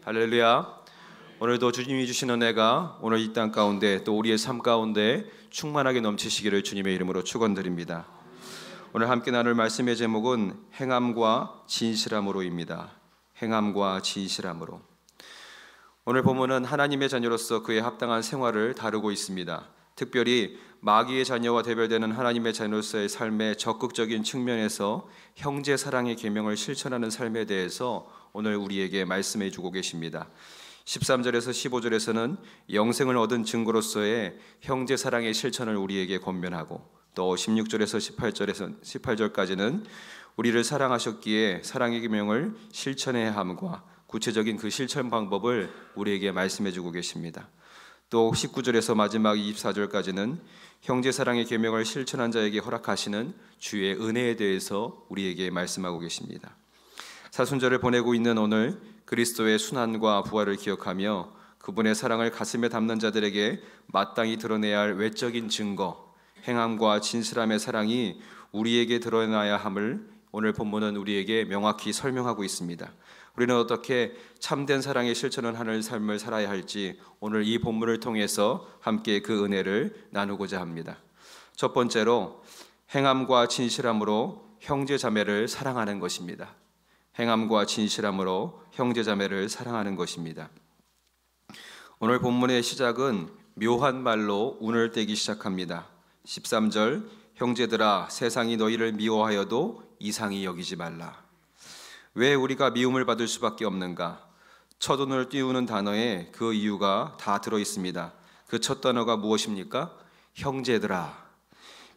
할렐루야. 오늘도 주님이 주신 은혜가 오늘 이 땅 가운데 또 우리의 삶 가운데 충만하게 넘치시기를 주님의 이름으로 축원드립니다. 오늘 함께 나눌 말씀의 제목은 행함과 진실함으로입니다. 행함과 진실함으로. 오늘 본문은 하나님의 자녀로서 그에 합당한 생활을 다루고 있습니다. 특별히 마귀의 자녀와 대별되는 하나님의 자녀로서의 삶의 적극적인 측면에서 형제 사랑의 계명을 실천하는 삶에 대해서 오늘 우리에게 말씀해 주고 계십니다. 13절에서 15절에서는 영생을 얻은 증거로서의 형제 사랑의 실천을 우리에게 권면하고, 또 16절에서 18절까지는 우리를 사랑하셨기에 사랑의 계명을 실천해야 함과 구체적인 그 실천 방법을 우리에게 말씀해 주고 계십니다. 또 19절에서 마지막 24절까지는 형제 사랑의 계명을 실천한 자에게 허락하시는 주의 은혜에 대해서 우리에게 말씀하고 계십니다. 사순절을 보내고 있는 오늘 그리스도의 순환과 부활을 기억하며 그분의 사랑을 가슴에 담는 자들에게 마땅히 드러내야 할 외적인 증거, 행함과 진실함의 사랑이 우리에게 드러나야 함을 오늘 본문은 우리에게 명확히 설명하고 있습니다. 우리는 어떻게 참된 사랑의 실천을 하는 삶을 살아야 할지 오늘 이 본문을 통해서 함께 그 은혜를 나누고자 합니다. 첫 번째로 행함과 진실함으로 형제 자매를 사랑하는 것입니다. 행함과 진실함으로 형제 자매를 사랑하는 것입니다. 오늘 본문의 시작은 묘한 말로 운을 떼기 시작합니다. 13절, 형제들아 세상이 너희를 미워하여도 이상히 여기지 말라. 왜 우리가 미움을 받을 수밖에 없는가? 첫 운을 띄우는 단어에 그 이유가 다 들어있습니다. 그 첫 단어가 무엇입니까? 형제들아.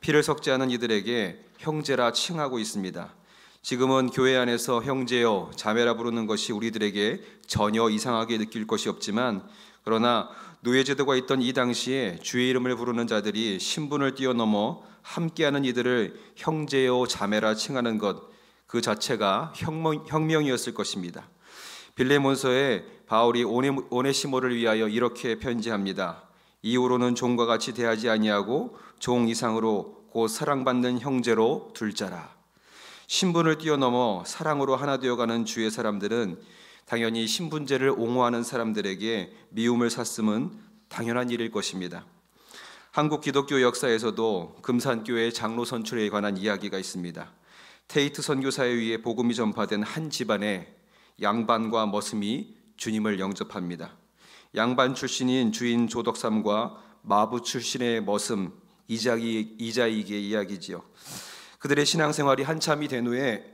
피를 섞지 않은 이들에게 형제라 칭하고 있습니다. 지금은 교회 안에서 형제여 자매라 부르는 것이 우리들에게 전혀 이상하게 느낄 것이 없지만, 그러나 노예제도가 있던 이 당시에 주의 이름을 부르는 자들이 신분을 뛰어넘어 함께하는 이들을 형제여 자매라 칭하는 것, 그 자체가 혁명이었을 것입니다. 빌레몬서에 바울이 오네시모를 위하여 이렇게 편지합니다. 이후로는 종과 같이 대하지 아니하고 종 이상으로 곧 사랑받는 형제로 둘 자라. 신분을 뛰어넘어 사랑으로 하나 되어가는 주의 사람들은 당연히 신분제를 옹호하는 사람들에게 미움을 샀음은 당연한 일일 것입니다. 한국 기독교 역사에서도 금산교회 장로 선출에 관한 이야기가 있습니다. 테이트 선교사에 의해 복음이 전파된 한 집안에 양반과 머슴이 주님을 영접합니다. 양반 출신인 주인 조덕삼과 마부 출신의 머슴 이자익의 이야기지요. 그들의 신앙생활이 한참이 된 후에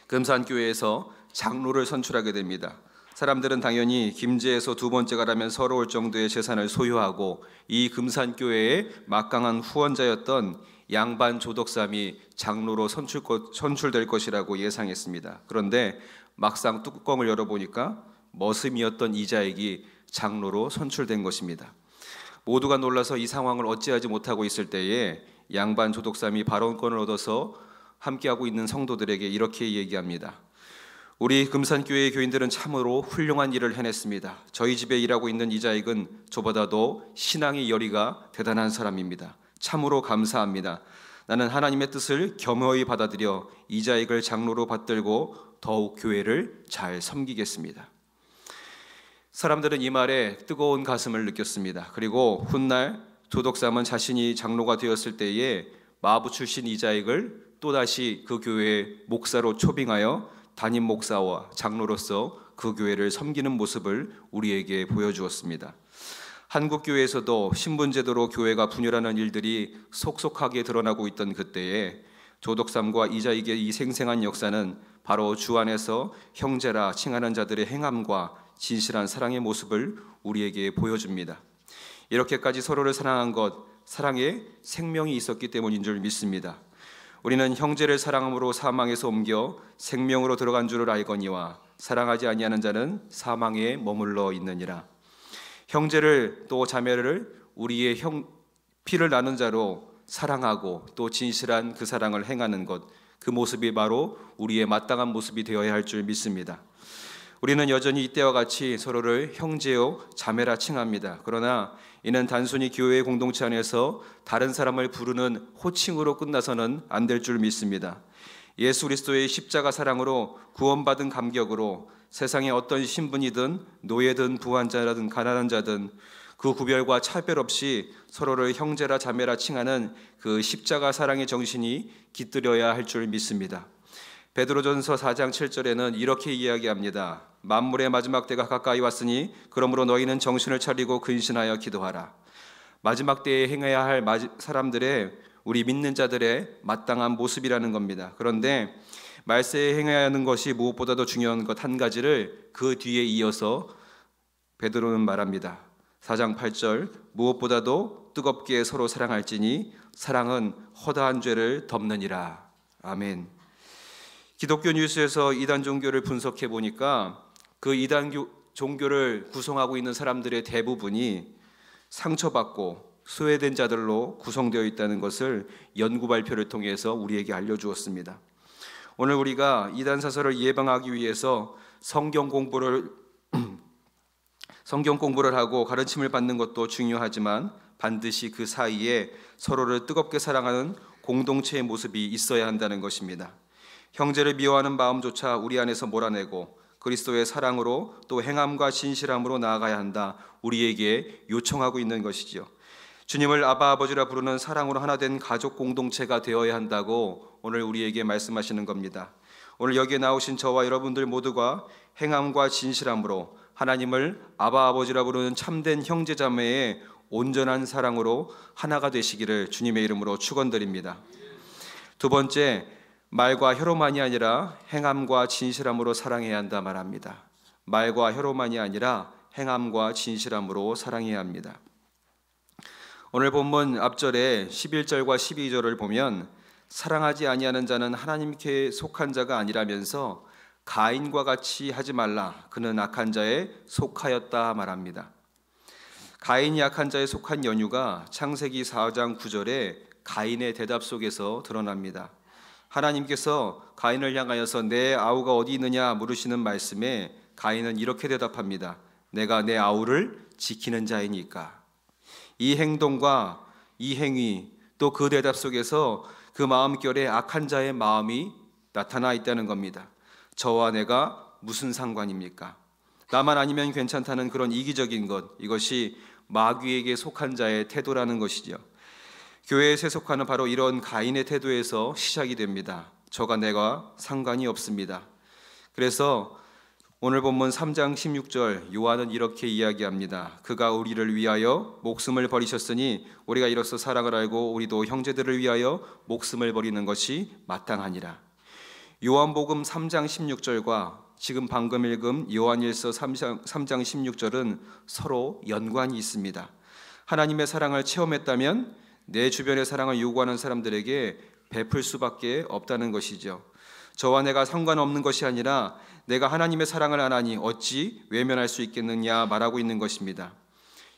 금산교회에서 장로를 선출하게 됩니다. 사람들은 당연히 김제에서 두 번째가라면 서러울 정도의 재산을 소유하고 이 금산교회의 막강한 후원자였던 양반 조덕삼이 장로로 선출될 것이라고 예상했습니다. 그런데 막상 뚜껑을 열어보니까 머슴이었던 이자익이 장로로 선출된 것입니다. 모두가 놀라서 이 상황을 어찌하지 못하고 있을 때에 양반 조덕삼이 발언권을 얻어서 함께하고 있는 성도들에게 이렇게 얘기합니다. 우리 금산교회의 교인들은 참으로 훌륭한 일을 해냈습니다. 저희 집에 일하고 있는 이자익은 저보다도 신앙의 열의가 대단한 사람입니다. 참으로 감사합니다. 나는 하나님의 뜻을 겸허히 받아들여 이자익을 장로로 받들고 더욱 교회를 잘 섬기겠습니다. 사람들은 이 말에 뜨거운 가슴을 느꼈습니다. 그리고 훗날 조덕삼은 자신이 장로가 되었을 때에 마부 출신 이자익을 또다시 그 교회의 목사로 초빙하여 담임 목사와 장로로서 그 교회를 섬기는 모습을 우리에게 보여주었습니다. 한국 교회에서도 신분제도로 교회가 분열하는 일들이 속속하게 드러나고 있던 그때에 조덕삼과 이자익의 이 생생한 역사는 바로 주 안에서 형제라 칭하는 자들의 행함과 진실한 사랑의 모습을 우리에게 보여줍니다. 이렇게까지 서로를 사랑한 것, 사랑에 생명이 있었기 때문인 줄 믿습니다. 우리는 형제를 사랑함으로 사망에서 옮겨 생명으로 들어간 줄을 알거니와 사랑하지 아니하는 자는 사망에 머물러 있느니라. 형제를 또 자매를 우리의 피를 나눈 자로 사랑하고 또 진실한 그 사랑을 행하는 것, 그 모습이 바로 우리의 마땅한 모습이 되어야 할 줄 믿습니다. 우리는 여전히 이때와 같이 서로를 형제요 자매라 칭합니다. 그러나 이는 단순히 교회의 공동체 안에서 다른 사람을 부르는 호칭으로 끝나서는 안 될 줄 믿습니다. 예수 그리스도의 십자가 사랑으로 구원받은 감격으로 세상의 어떤 신분이든 노예든 부한자라든 가난한 자든 그 구별과 차별 없이 서로를 형제라 자매라 칭하는 그 십자가 사랑의 정신이 깃들여야 할 줄 믿습니다. 베드로전서 4장 7절에는 이렇게 이야기합니다. 만물의 마지막 때가 가까이 왔으니 그러므로 너희는 정신을 차리고 근신하여 기도하라. 마지막 때에 행해야 할 사람들의, 우리 믿는 자들의 마땅한 모습이라는 겁니다. 그런데 말세에 행해야 하는 것이 무엇보다도 중요한 것 한 가지를 그 뒤에 이어서 베드로는 말합니다. 4장 8절, 무엇보다도 뜨겁게 서로 사랑할지니 사랑은 허다한 죄를 덮느니라. 아멘. 기독교 뉴스에서 이단 종교를 분석해 보니까 그 이단 종교를 구성하고 있는 사람들의 대부분이 상처받고 소외된 자들로 구성되어 있다는 것을 연구 발표를 통해서 우리에게 알려주었습니다. 오늘 우리가 이단 사설을 예방하기 위해서 성경 공부를 하고 가르침을 받는 것도 중요하지만 반드시 그 사이에 서로를 뜨겁게 사랑하는 공동체의 모습이 있어야 한다는 것입니다. 형제를 미워하는 마음조차 우리 안에서 몰아내고 그리스도의 사랑으로 또 행함과 진실함으로 나아가야 한다, 우리에게 요청하고 있는 것이지요. 주님을 아바 아버지라 부르는 사랑으로 하나 된 가족 공동체가 되어야 한다고 오늘 우리에게 말씀하시는 겁니다. 오늘 여기에 나오신 저와 여러분들 모두가 행함과 진실함으로 하나님을 아바 아버지라 부르는 참된 형제자매의 온전한 사랑으로 하나가 되시기를 주님의 이름으로 축원드립니다. 두 번째, 말과 혀로만이 아니라 행함과 진실함으로 사랑해야 한다 말합니다. 말과 혀로만이 아니라 행함과 진실함으로 사랑해야 합니다. 오늘 본문 앞절에 11절과 12절을 보면 사랑하지 아니하는 자는 하나님께 속한 자가 아니라면서 가인과 같이 하지 말라, 그는 악한 자에 속하였다 말합니다. 가인이 악한 자에 속한 연유가 창세기 4장 9절에 가인의 대답 속에서 드러납니다. 하나님께서 가인을 향하여서 내 아우가 어디 있느냐 물으시는 말씀에 가인은 이렇게 대답합니다. 내가 내 아우를 지키는 자이니까. 이 행동과 이 행위 또 그 대답 속에서 그 마음결에 악한 자의 마음이 나타나 있다는 겁니다. 저와 내가 무슨 상관입니까? 나만 아니면 괜찮다는 그런 이기적인 것, 이것이 마귀에게 속한 자의 태도라는 것이죠. 교회에 세속하는 바로 이런 가인의 태도에서 시작이 됩니다. 저가 내가 상관이 없습니다. 그래서 오늘 본문 3장 16절 요한은 이렇게 이야기합니다. 그가 우리를 위하여 목숨을 버리셨으니 우리가 이로써 사랑을 알고 우리도 형제들을 위하여 목숨을 버리는 것이 마땅하니라. 요한복음 3장 16절과 지금 방금 읽은 요한일서 3장 16절은 서로 연관이 있습니다. 하나님의 사랑을 체험했다면 내 주변의 사랑을 요구하는 사람들에게 베풀 수밖에 없다는 것이죠. 저와 내가 상관없는 것이 아니라 내가 하나님의 사랑을 안 하니 어찌 외면할 수 있겠느냐 말하고 있는 것입니다.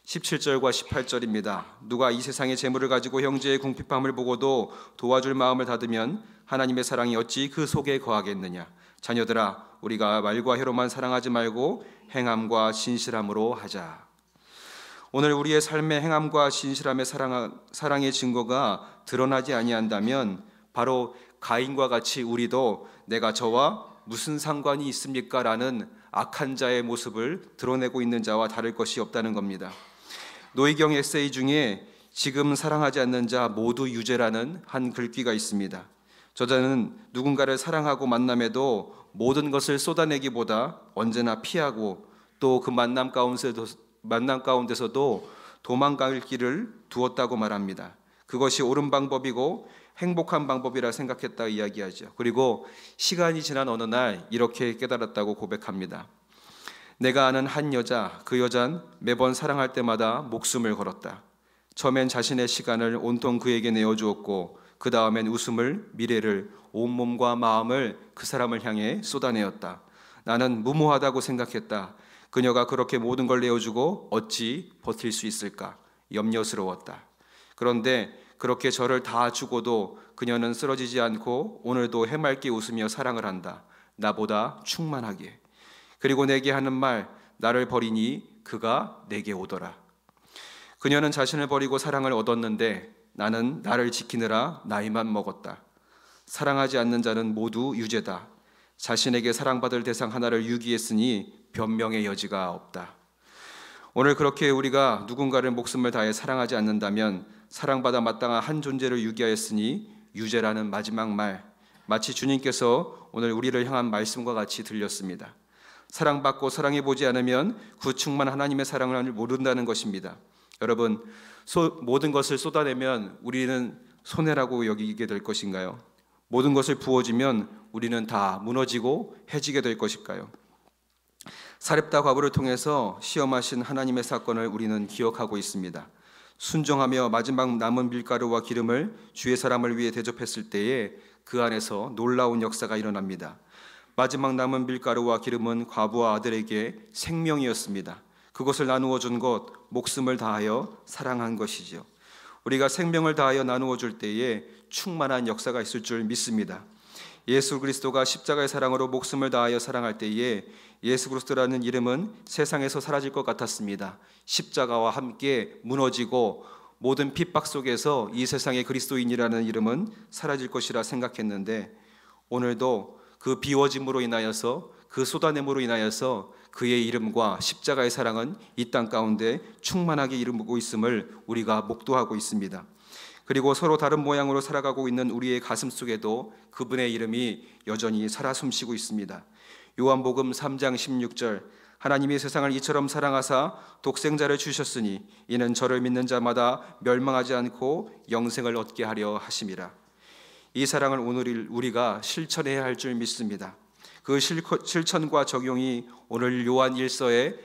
17절과 18절입니다. 누가 이 세상의 재물을 가지고 형제의 궁핍함을 보고도 도와줄 마음을 닫으면 하나님의 사랑이 어찌 그 속에 거하겠느냐. 자녀들아, 우리가 말과 혀로만 사랑하지 말고 행함과 진실함으로 하자. 오늘 우리의 삶의 행함과 진실함의 사랑의 증거가 드러나지 아니한다면 바로 가인과 같이 우리도 내가 저와 무슨 상관이 있습니까? 라는 악한 자의 모습을 드러내고 있는 자와 다를 것이 없다는 겁니다. 노희경 에세이 중에 지금 사랑하지 않는 자 모두 유죄라는 한 글귀가 있습니다. 저자는 누군가를 사랑하고 만남에도 모든 것을 쏟아내기보다 언제나 피하고 또 그 만남 가운데서도 도망갈 길을 두었다고 말합니다. 그것이 옳은 방법이고 행복한 방법이라 생각했다 이야기하죠. 그리고 시간이 지난 어느 날 이렇게 깨달았다고 고백합니다. 내가 아는 한 여자, 그 여잔 매번 사랑할 때마다 목숨을 걸었다. 처음엔 자신의 시간을 온통 그에게 내어주었고 그 다음엔 웃음을, 미래를, 온몸과 마음을 그 사람을 향해 쏟아내었다. 나는 무모하다고 생각했다. 그녀가 그렇게 모든 걸 내어주고 어찌 버틸 수 있을까? 염려스러웠다. 그런데 그렇게 저를 다 주고도 그녀는 쓰러지지 않고 오늘도 해맑게 웃으며 사랑을 한다. 나보다 충만하게. 그리고 내게 하는 말, 나를 버리니 그가 내게 오더라. 그녀는 자신을 버리고 사랑을 얻었는데 나는 나를 지키느라 나이만 먹었다. 사랑하지 않는 자는 모두 유죄다. 자신에게 사랑받을 대상 하나를 유기했으니 변명의 여지가 없다. 오늘 그렇게 우리가 누군가를 목숨을 다해 사랑하지 않는다면 사랑받아 마땅한 한 존재를 유기하였으니 유죄라는 마지막 말, 마치 주님께서 오늘 우리를 향한 말씀과 같이 들렸습니다. 사랑받고 사랑해보지 않으면 그 충만한 하나님의 사랑을 모른다는 것입니다. 여러분, 모든 것을 쏟아내면 우리는 손해라고 여기게 될 것인가요? 모든 것을 부어주면 우리는 다 무너지고 해지게 될 것일까요? 사렙다 과부를 통해서 시험하신 하나님의 사건을 우리는 기억하고 있습니다. 순종하며 마지막 남은 밀가루와 기름을 주의 사람을 위해 대접했을 때에 그 안에서 놀라운 역사가 일어납니다. 마지막 남은 밀가루와 기름은 과부와 아들에게 생명이었습니다. 그것을 나누어 준 것, 목숨을 다하여 사랑한 것이죠. 우리가 생명을 다하여 나누어 줄 때에 충만한 역사가 있을 줄 믿습니다. 예수 그리스도가 십자가의 사랑으로 목숨을 다하여 사랑할 때에 예수 그리스도라는 이름은 세상에서 사라질 것 같았습니다. 십자가와 함께 무너지고 모든 핍박 속에서 이 세상의 그리스도인이라는 이름은 사라질 것이라 생각했는데, 오늘도 그 비워짐으로 인하여서, 그 쏟아냄으로 인하여서 그의 이름과 십자가의 사랑은 이 땅 가운데 충만하게 이루고 있음을 우리가 목도하고 있습니다. 그리고 서로 다른 모양으로 살아가고 있는 우리의 가슴 속에도 그분의 이름이 여전히 살아 숨쉬고 있습니다. 요한복음 3장 16절, 하나님이 세상을 이처럼 사랑하사 독생자를 주셨으니 이는 저를 믿는 자마다 멸망하지 않고 영생을 얻게 하려 하심이라. 이 사랑을 오늘 우리가 실천해야 할 줄 믿습니다. 그 실천과 적용이 오늘 요한 1서의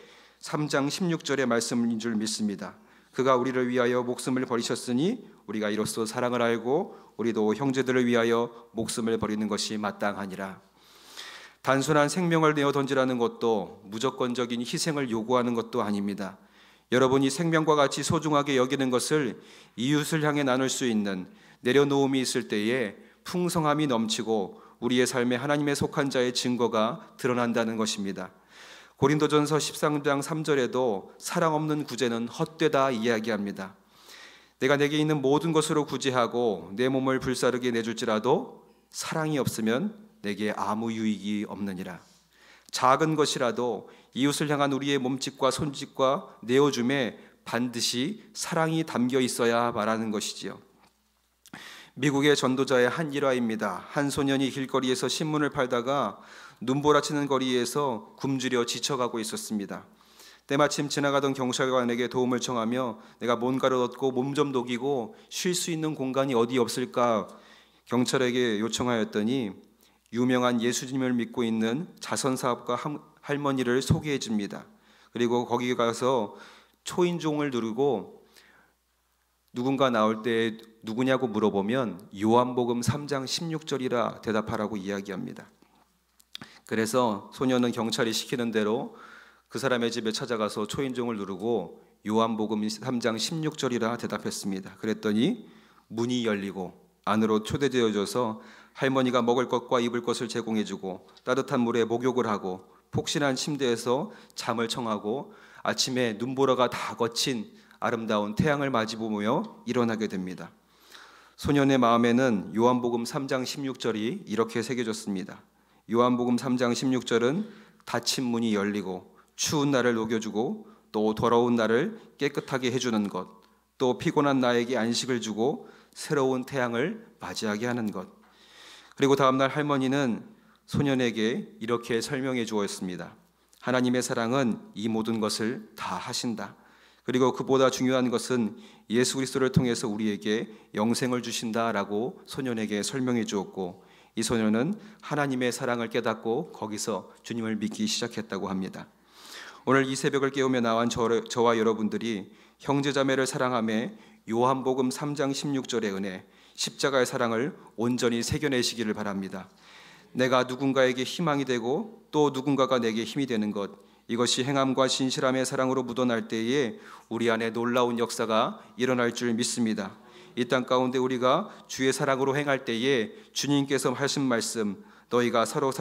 3장 16절의 말씀인 줄 믿습니다. 그가 우리를 위하여 목숨을 버리셨으니 우리가 이로써 사랑을 알고 우리도 형제들을 위하여 목숨을 버리는 것이 마땅하니라. 단순한 생명을 내어 던지라는 것도 무조건적인 희생을 요구하는 것도 아닙니다. 여러분이 생명과 같이 소중하게 여기는 것을 이웃을 향해 나눌 수 있는 내려놓음이 있을 때에 풍성함이 넘치고 우리의 삶에 하나님의 속한 자의 증거가 드러난다는 것입니다. 고린도전서 13장 3절에도 사랑 없는 구제는 헛되다 이야기합니다. 내가 내게 있는 모든 것으로 구제하고 내 몸을 불사르게 내줄지라도 사랑이 없으면 내게 아무 유익이 없느니라. 작은 것이라도 이웃을 향한 우리의 몸짓과 손짓과 내어줌에 반드시 사랑이 담겨 있어야 말하는 것이지요. 미국의 전도자의 한 일화입니다. 한 소년이 길거리에서 신문을 팔다가 눈보라치는 거리에서 굶주려 지쳐가고 있었습니다. 때마침 지나가던 경찰관에게 도움을 청하며 내가 뭔가를 얻고 몸 좀 녹이고 쉴 수 있는 공간이 어디 없을까 경찰에게 요청하였더니 유명한 예수님을 믿고 있는 자선사업가 할머니를 소개해 줍니다. 그리고 거기 가서 초인종을 누르고 누군가 나올 때 누구냐고 물어보면 요한복음 3장 16절이라 대답하라고 이야기합니다. 그래서 소녀는 경찰이 시키는 대로 그 사람의 집에 찾아가서 초인종을 누르고 요한복음 3장 16절이라 대답했습니다. 그랬더니 문이 열리고 안으로 초대되어져서 할머니가 먹을 것과 입을 것을 제공해주고 따뜻한 물에 목욕을 하고 폭신한 침대에서 잠을 청하고 아침에 눈보라가 다 거친 아름다운 태양을 마주보며 일어나게 됩니다. 소년의 마음에는 요한복음 3장 16절이 이렇게 새겨졌습니다. 요한복음 3장 16절은 닫힌 문이 열리고 추운 나를 녹여주고 또 더러운 나를 깨끗하게 해주는 것, 또 피곤한 나에게 안식을 주고 새로운 태양을 맞이하게 하는 것. 그리고 다음날 할머니는 소년에게 이렇게 설명해 주었습니다. 하나님의 사랑은 이 모든 것을 다 하신다. 그리고 그보다 중요한 것은 예수 그리스도를 통해서 우리에게 영생을 주신다라고 소년에게 설명해 주었고, 이 소년은 하나님의 사랑을 깨닫고 거기서 주님을 믿기 시작했다고 합니다. 오늘 이 새벽을 깨우며 나온 저와 여러분들이 형제자매를 사랑하며 요한복음 3장 16절의 은혜, 십자가의 사랑을 온전히 새겨내시기를 바랍니다. 내가 누군가에게 희망이 되고 또 누군가가 내게 힘이 되는 것, 이것이 행함과 진실함의 사랑으로 묻어날 때에 우리 안에 놀라운 역사가 일어날 줄 믿습니다. 이 땅 가운데 우리가 주의 사랑으로 행할 때에 주님께서 하신 말씀, 너희가 서로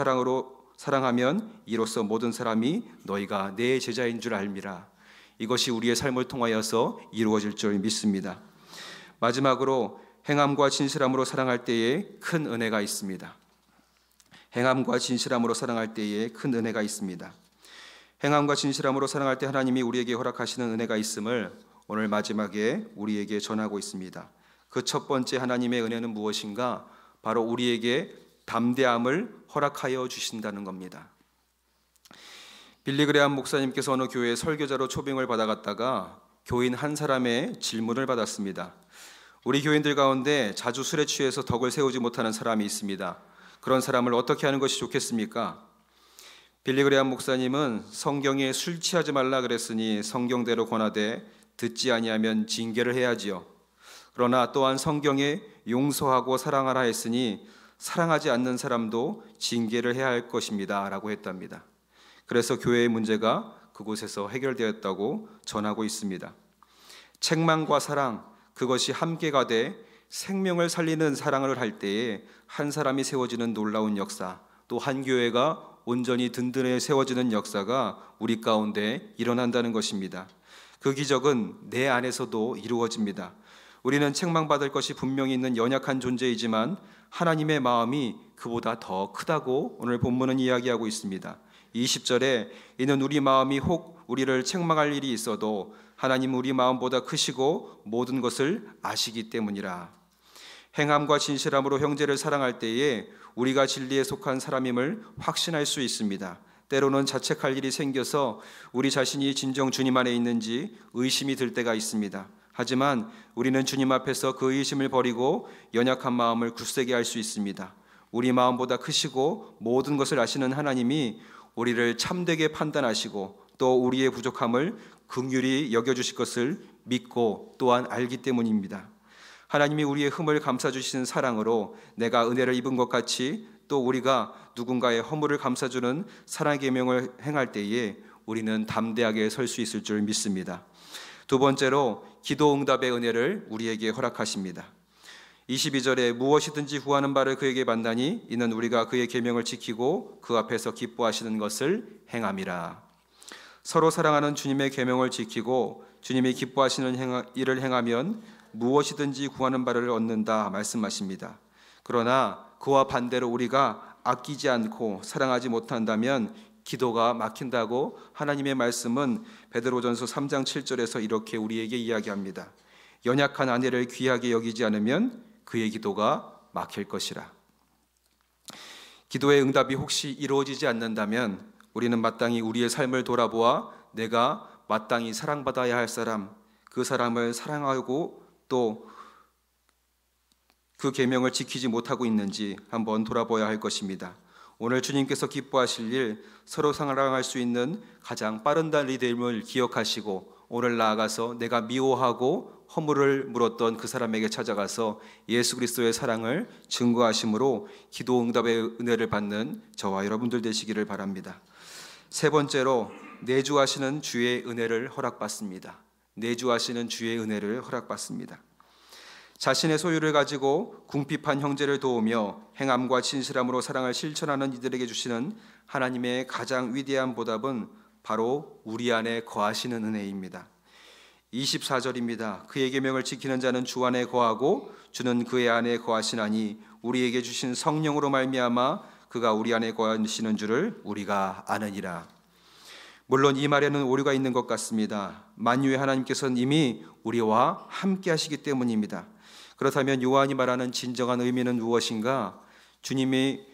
사랑하면 이로써 모든 사람이 너희가 내 제자인 줄 알미라. 이것이 우리의 삶을 통하여서 이루어질 줄 믿습니다. 마지막으로 행함과 진실함으로 사랑할 때에 큰 은혜가 있습니다. 행함과 진실함으로 사랑할 때에 큰 은혜가 있습니다. 행함과 진실함으로 사랑할 때 하나님이 우리에게 허락하시는 은혜가 있음을 오늘 마지막에 우리에게 전하고 있습니다. 그 첫 번째 하나님의 은혜는 무엇인가? 바로 우리에게 담대함을 허락하여 주신다는 겁니다. 빌리 그레함 목사님께서 어느 교회에 설교자로 초빙을 받아갔다가 교인 한 사람의 질문을 받았습니다. 우리 교인들 가운데 자주 술에 취해서 덕을 세우지 못하는 사람이 있습니다. 그런 사람을 어떻게 하는 것이 좋겠습니까? 빌리 그레함 목사님은 성경에 술 취하지 말라 그랬으니 성경대로 권하되 듣지 아니하면 징계를 해야지요. 그러나 또한 성경에 용서하고 사랑하라 했으니 사랑하지 않는 사람도 징계를 해야 할 것입니다 라고 했답니다. 그래서 교회의 문제가 그곳에서 해결되었다고 전하고 있습니다. 책망과 사랑, 그것이 함께가 돼 생명을 살리는 사랑을 할 때에 한 사람이 세워지는 놀라운 역사, 또 한 교회가 온전히 든든히 세워지는 역사가 우리 가운데 일어난다는 것입니다. 그 기적은 내 안에서도 이루어집니다. 우리는 책망받을 것이 분명히 있는 연약한 존재이지만 하나님의 마음이 그보다 더 크다고 오늘 본문은 이야기하고 있습니다. 20절에 이는 우리 마음이 혹 우리를 책망할 일이 있어도 하나님은 우리 마음보다 크시고 모든 것을 아시기 때문이라. 행함과 진실함으로 형제를 사랑할 때에 우리가 진리에 속한 사람임을 확신할 수 있습니다. 때로는 자책할 일이 생겨서 우리 자신이 진정 주님 안에 있는지 의심이 들 때가 있습니다. 하지만 우리는 주님 앞에서 그 의심을 버리고 연약한 마음을 굳세게 할 수 있습니다. 우리 마음보다 크시고 모든 것을 아시는 하나님이 우리를 참되게 판단하시고 또 우리의 부족함을 긍휼히 여겨주실 것을 믿고 또한 알기 때문입니다. 하나님이 우리의 흠을 감싸주시는 사랑으로 내가 은혜를 입은 것 같이 또 우리가 누군가의 허물을 감싸주는 사랑의 계명을 행할 때에 우리는 담대하게 설 수 있을 줄 믿습니다. 두 번째로 기도 응답의 은혜를 우리에게 허락하십니다. 22절에 무엇이든지 구하는 바를 그에게 받나니 이는 우리가 그의 계명을 지키고 그 앞에서 기뻐하시는 것을 행함이라. 서로 사랑하는 주님의 계명을 지키고 주님이 기뻐하시는 일을 행하면 무엇이든지 구하는 바를 얻는다 말씀하십니다. 그러나 그와 반대로 우리가 아끼지 않고 사랑하지 못한다면 기도가 막힌다고 하나님의 말씀은 베드로전서 3장 7절에서 이렇게 우리에게 이야기합니다. 연약한 아내를 귀하게 여기지 않으면 그의 기도가 막힐 것이라. 기도의 응답이 혹시 이루어지지 않는다면 우리는 마땅히 우리의 삶을 돌아보아 내가 마땅히 사랑받아야 할 사람, 그 사람을 사랑하고 또 그 계명을 지키지 못하고 있는지 한번 돌아봐야 할 것입니다. 오늘 주님께서 기뻐하실 일, 서로 사랑할 수 있는 가장 빠른 달리됨을 기억하시고 오늘 나아가서 내가 미워하고 허물을 물었던 그 사람에게 찾아가서 예수 그리스도의 사랑을 증거하심으로 기도 응답의 은혜를 받는 저와 여러분들 되시기를 바랍니다. 세 번째로 내주하시는 주의 은혜를 허락받습니다. 내주하시는 주의 은혜를 허락받습니다. 자신의 소유를 가지고 궁핍한 형제를 도우며 행함과 진실함으로 사랑을 실천하는 이들에게 주시는 하나님의 가장 위대한 보답은 바로 우리 안에 거하시는 은혜입니다. 24절입니다. 그의 계명을 지키는 자는 주 안에 거하고 주는 그의 안에 거하시나니 우리에게 주신 성령으로 말미암아 그가 우리 안에 거하시는 줄을 우리가 아느니라. 물론 이 말에는 오류가 있는 것 같습니다. 만유의 하나님께서는 이미 우리와 함께 하시기 때문입니다. 그렇다면 요한이 말하는 진정한 의미는 무엇인가? 주님의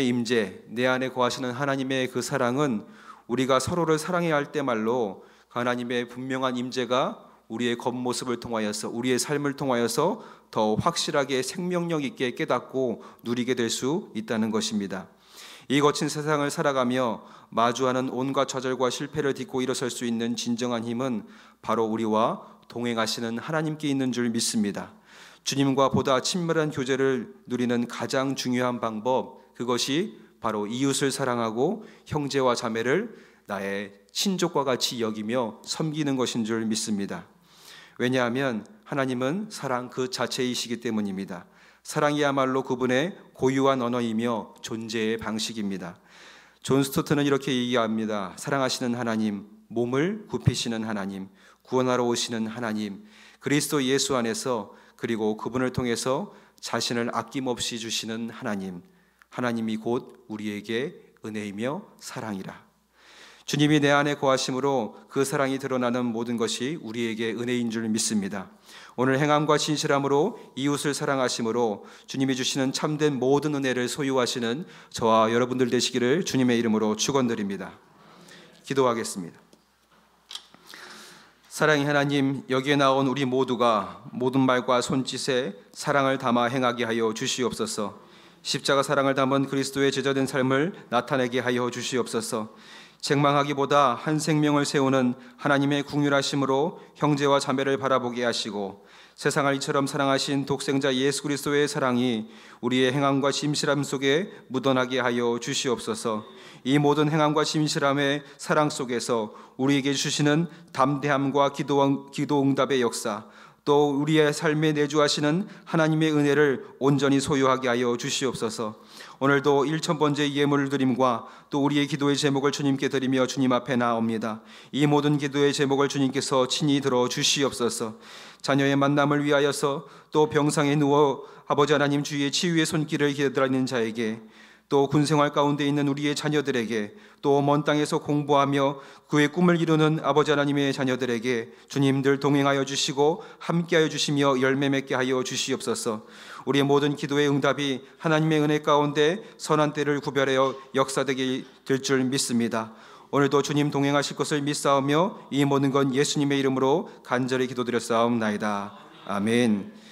임재, 내 안에 거하시는 하나님의 그 사랑은 우리가 서로를 사랑해야 할 때 말로 하나님의 분명한 임재가 우리의 겉모습을 통하여서 우리의 삶을 통하여서 더 확실하게 생명력 있게 깨닫고 누리게 될 수 있다는 것입니다. 이 거친 세상을 살아가며 마주하는 온갖 좌절과 실패를 딛고 일어설 수 있는 진정한 힘은 바로 우리와 동행하시는 하나님께 있는 줄 믿습니다. 주님과 보다 친밀한 교제를 누리는 가장 중요한 방법, 그것이 바로 이웃을 사랑하고 형제와 자매를 나의 친족과 같이 여기며 섬기는 것인 줄 믿습니다. 왜냐하면 하나님은 사랑 그 자체이시기 때문입니다. 사랑이야말로 그분의 고유한 언어이며 존재의 방식입니다. 존 스토트는 이렇게 얘기합니다. 사랑하시는 하나님, 몸을 굽히시는 하나님, 구원하러 오시는 하나님, 그리스도 예수 안에서 그리고 그분을 통해서 자신을 아낌없이 주시는 하나님이 곧 우리에게 은혜이며 사랑이라. 주님이 내 안에 거하심으로 그 사랑이 드러나는 모든 것이 우리에게 은혜인 줄 믿습니다. 오늘 행함과 진실함으로 이웃을 사랑하심으로 주님이 주시는 참된 모든 은혜를 소유하시는 저와 여러분들 되시기를 주님의 이름으로 축원드립니다. 기도하겠습니다. 사랑의 하나님, 여기에 나온 우리 모두가 모든 말과 손짓에 사랑을 담아 행하게 하여 주시옵소서. 십자가 사랑을 담은 그리스도의 제자된 삶을 나타내게 하여 주시옵소서. 책망하기보다 한 생명을 세우는 하나님의 긍휼하심으로 형제와 자매를 바라보게 하시고 세상을 이처럼 사랑하신 독생자 예수 그리스도의 사랑이 우리의 행함과 진실함 속에 묻어나게 하여 주시옵소서. 이 모든 행함과 진실함의 사랑 속에서 우리에게 주시는 담대함과 기도 응답의 역사, 또 우리의 삶에 내주하시는 하나님의 은혜를 온전히 소유하게 하여 주시옵소서. 오늘도 1000번째 예물을 드림과 또 우리의 기도의 제목을 주님께 드리며 주님 앞에 나옵니다. 이 모든 기도의 제목을 주님께서 친히 들어 주시옵소서. 자녀의 만남을 위하여서 또 병상에 누워 아버지 하나님 주위의 치유의 손길을 기다리는 자에게, 또 군생활 가운데 있는 우리의 자녀들에게, 또 먼 땅에서 공부하며 그의 꿈을 이루는 아버지 하나님의 자녀들에게 주님들 동행하여 주시고 함께하여 주시며 열매 맺게 하여 주시옵소서. 우리의 모든 기도의 응답이 하나님의 은혜 가운데 선한 때를 구별하여 역사되게 될 줄 믿습니다. 오늘도 주님 동행하실 것을 믿사오며 이 모든 건 예수님의 이름으로 간절히 기도드렸사옵나이다. 아멘.